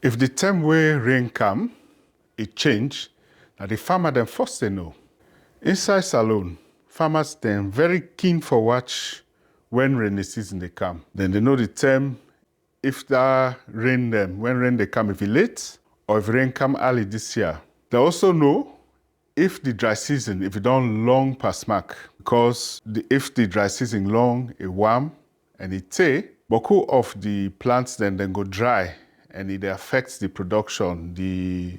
If the time where rain come, it change, now the farmer then first they know. Inside salon, farmers then very keen for watch when rainy season they come. Then they know the time if that rain them, when rain they come, if it late or if rain come early this year. They also know if the dry season, if it don't long past mark, because if the dry season long, it warm and it take, beaucoup of the plants then go dry and it affects the production, the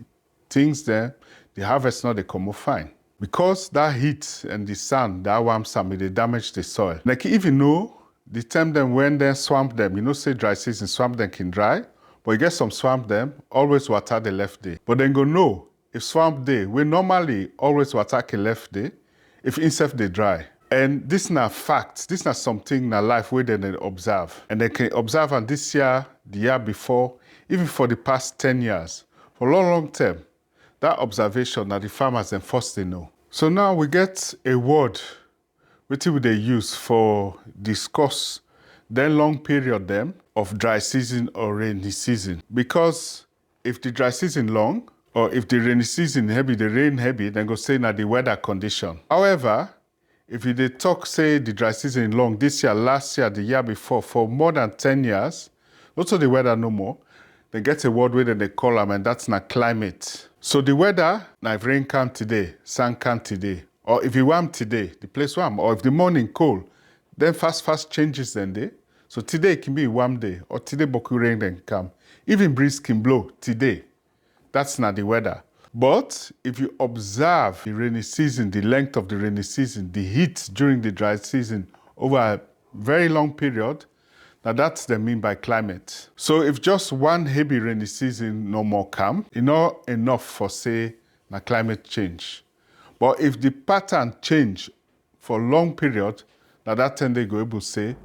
things there, the harvest not they come out fine. Because that heat and the sun, that warm sun, they damage the soil. Like if you know, the time them when they swamp them, you know say dry season, swamp them can dry, but you get some swamp them, always water the left day. But then go no, if swamp day, we normally always water the left day, if insect they dry. And this is not fact, this is not something in life where they observe. And they can observe on this year, the year before, even for the past 10 years. For a long, long term, that observation that the farmers then first they know. So now we get a word which they use for discuss then long period them of dry season or rainy season. Because if the dry season long, or if the rainy season heavy, the rain heavy, then go say now the weather condition. However, if they talk say the dry season long this year, last year, the year before, for more than 10 years, also the weather no more, they get a word where they call them, and that's not climate. So the weather, now if rain come today, sun come today, or if it warm today, the place warm, or if the morning cold, then fast changes then day. So today it can be a warm day, or today boku rain then come. Even breeze can blow today. That's not the weather. But if you observe the rainy season, the length of the rainy season, the heat during the dry season over a very long period, now that's the mean by climate. So if just one heavy rainy season no more come, it's not enough for say na climate change. But if the pattern change for long period, now that time they go able to say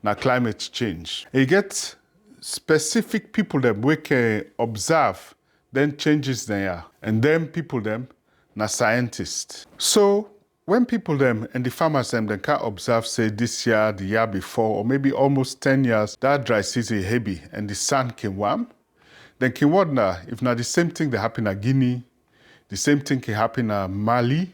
na climate change. You get specific people that we can observe then changes there. And then people them na scientists. So when people them and the farmers them they can observe say this year, the year before, or maybe almost 10 years, that dry season heavy and the sun can warm, then can wonder if now the same thing that happen in Guinea, the same thing can happen in Mali,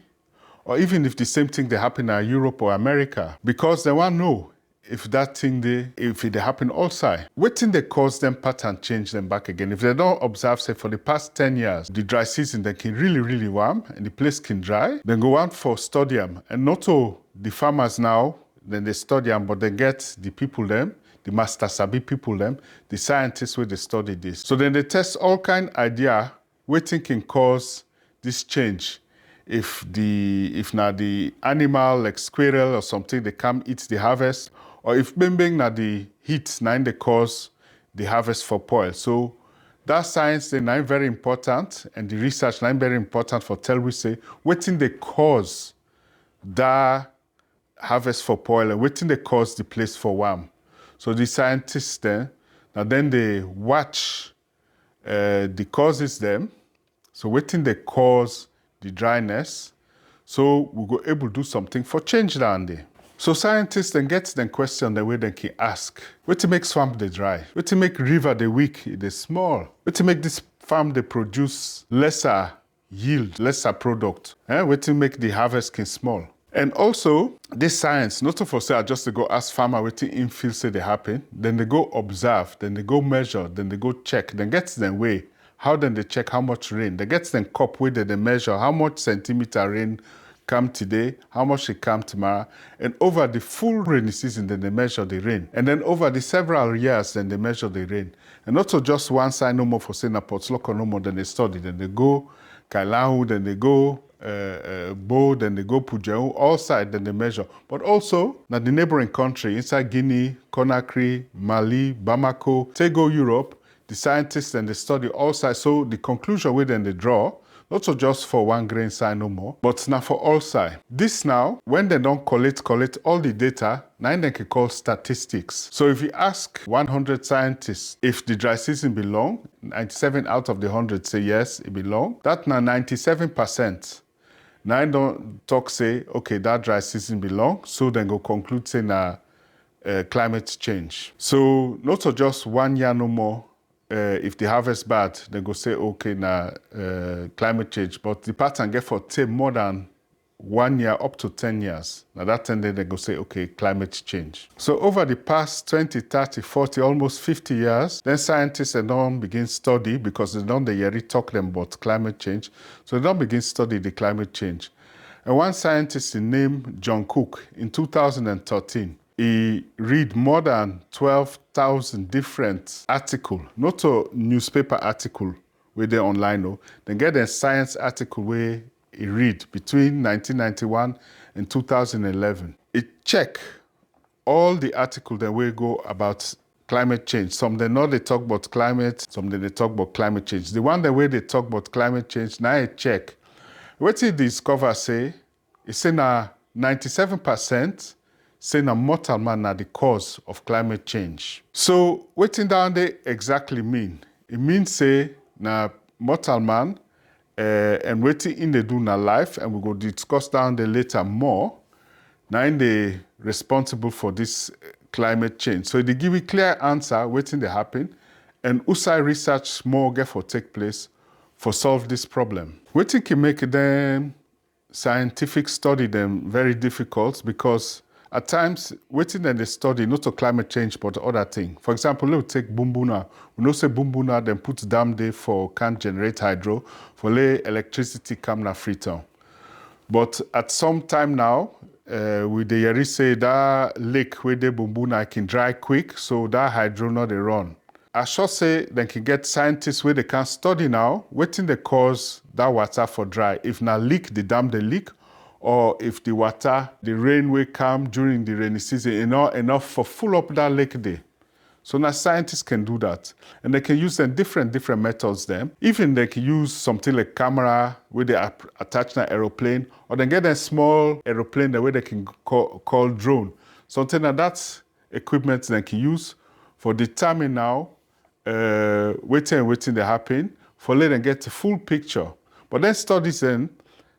or even if the same thing that happen in Europe or America, because they want to know if that thing if it happen outside. What thing they cause them pattern change them back again? If they don't observe, say for the past 10 years, the dry season they can really warm and the place can dry, then go out for study them. And not all the farmers now, then they study them, but they get the people them, the master sabi people them, the scientists where they study this. So then they test all kind idea what thing can cause this change. If now the animal like squirrel or something, they come eat the harvest, or if bing na the heat nine they cause the harvest for spoil. So that science they nine very important, and the research nine very important for tell we say waiting they cause that harvest for spoil and waiting they cause the place for warm. So the scientists then they watch the causes them. So waiting they cause the dryness, so we go able to do something for change down there. So scientists then get them question the way they can ask, what to make swamp they dry? What to make river they weak, they small? What to make this farm they produce lesser yield, lesser product? What to make the harvest can small? And also, this science, not for say, just to go ask farmer what in field say they happen, then they go observe, then they go measure, then they go check, then get them way. How then they check how much rain? They get them cup where they measure how much centimeter rain come today, how much it come tomorrow. And over the full rainy season, then they measure the rain. And then over the several years, then they measure the rain. And not so just one side no more for saying a Portsloko no more, then they study. Then they go Kailahu, then they go Bo, then they go Pujau, all sides, then they measure. But also, now the neighboring country, inside Guinea, Conakry, Mali, Bamako, they go Europe, the scientists and they study all sides. So the conclusion where then they draw, not so just for one grain side no more, but now for all sides. This now, when they don't collect all the data, now they can call statistics. So if you ask 100 scientists if the dry season belong, 97 out of the 100 say yes, it belong. That now 97%. Now don't talk say, okay, that dry season belong, so then go conclude say na climate change. So not so just 1 year no more, if the harvest bad, they go say, okay, now climate change. But the pattern get for take more than 1 year up to 10 years. Now that time they go say, okay, climate change. So over the past 20, 30, 40, almost 50 years, then scientists don't begin study because they don't really talk them about climate change. So they don't begin study the climate change. And one scientist named John Cook in 2013, he read more than 12,000 different articles, not a newspaper article where they online, no. Then get a science article where he read between 1991 and 2011. It check all the articles that will go about climate change. Some they know they talk about climate, some they talk about climate change. The one the way they talk about climate change, now I check. What he discover say, he say na 97% say na mortal man na the cause of climate change. So what down they exactly mean? It means say na mortal man and waiting in the do na life, and we go discuss down there later more. Now in the responsible for this climate change. So they give a clear answer waiting to happen, and USAI research more get for take place for solve this problem. Waiting can make them scientific study them very difficult because at times waiting that they study not to climate change but other thing. For example, let's take Bumbuna. We know say Bumbuna then put dam there for can generate hydro for lay electricity come na Freetown. But at some time now, we the yeri say that lake where the Bumbuna can dry quick, so that hydro not they run. I should say they can get scientists where they can study now, waiting the cause that water for dry. If na leak, the dam they leak, or if the water, the rain will come during the rainy season, enough for full up that lake there. So now scientists can do that. And they can use them different methods then. Even they can use something like camera where they attach an aeroplane, or they get a small aeroplane the way they can call drone. Something like that's equipment they can use for determine now waiting they happen, for let them get a full picture. But then studies then,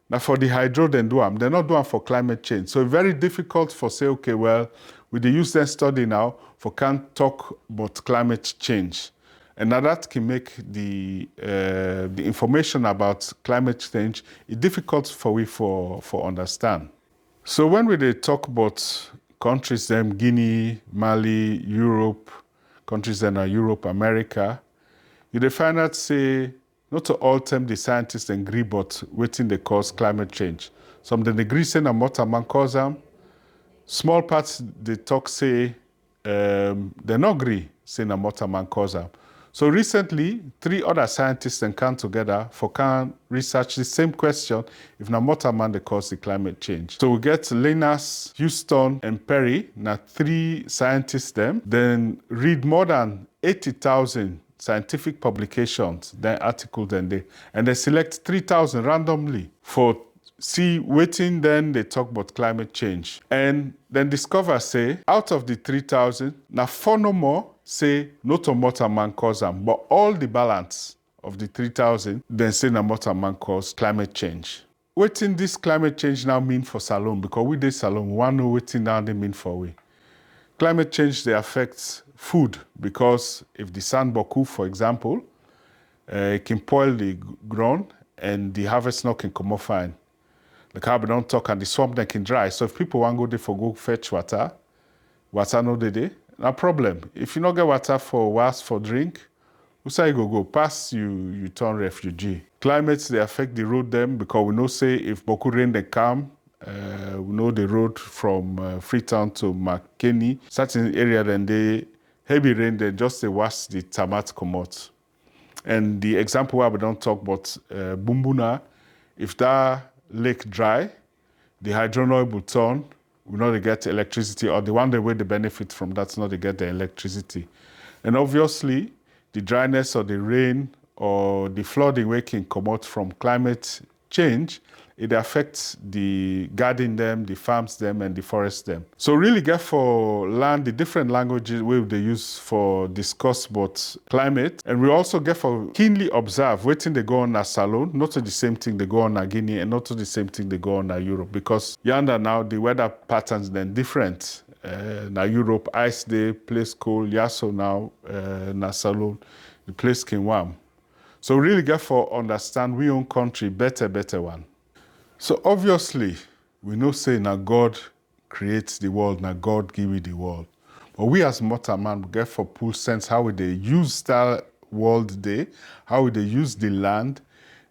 now for the hydro then do them. They're not doing for climate change. So it's very difficult for say, okay, well, with the use then study now for can't talk about climate change. And now that can make the information about climate change difficult for we for understand. So when we talk about countries them Guinea, Mali, Europe, countries that are Europe, America, you find out say not to all time the scientists agree but waiting they cause climate change. Some they agree say na mortal man cause them. Small parts they talk say they not agree say na mortal man cause them. So recently, 3 other scientists then come together for can research the same question if na mortal man they cause the climate change. So we get Linus, Houston, and Perry, na 3 scientists them, then read more than 80,000 scientific publications, then articles then and they select 3,000 randomly for see waiting then they talk about climate change. And then discover say out of the 3,000, now 4 no more say not a mortal man cause them, but all the balance of the 3,000 then say na mortal man cause climate change. Waiting this climate change now mean for Salone, because we did Salone, we want to know waiting now they mean for we. Climate change they affect food, because if the sun boku, for example, it can spoil the ground and the harvest not can come off fine. The carbon don't talk and the swamp then can dry. So if people want to go there for go fetch water no day, no problem. If you not get water for was for drink, who say you go pass you turn refugee. Climates they affect the road them, because we know say if boku rain they come, we know the road from Freetown to McKinney, certain area then they heavy rain they just they wash the tamat come out. And the example where we don't talk about Bumbuna, if that lake dry, the hydro will turn, we know they get electricity, or the one way they benefit from that's not they get the electricity. And obviously, the dryness or the rain or the flooding way can come out from climate change, it affects the garden them, the farms them, and the forest them. So really get for land the different languages we they use for discuss about climate. And we also get for keenly observe waiting they go on a Salone, not to the same thing they go on a Guinea, and not to the same thing they go on a Europe. Because yonder now the weather patterns then different. Now Europe, ice day, place cold, Yaso now, na Salone. the place can warm. So really get for understand we own country better one. So obviously, we know say now God creates the world, now God give you the world. But we as mortal man, we get for full sense how we they use that world day, how we they use the land,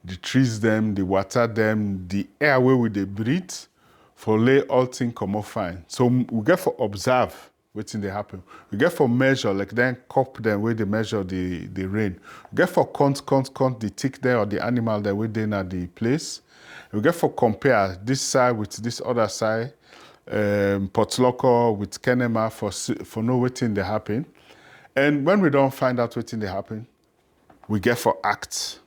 the trees them, the water them, the air where we they breathe, for lay all things come out fine. So we get for observe wetin dey happen. We get for measure, like then cup them where they measure the rain. We get for count the tick there or the animal there within at the place. We get for compare this side with this other side, Potlocker with Kenema for know wetin dey happen. And when we don't find out wetin dey happen, we get for act.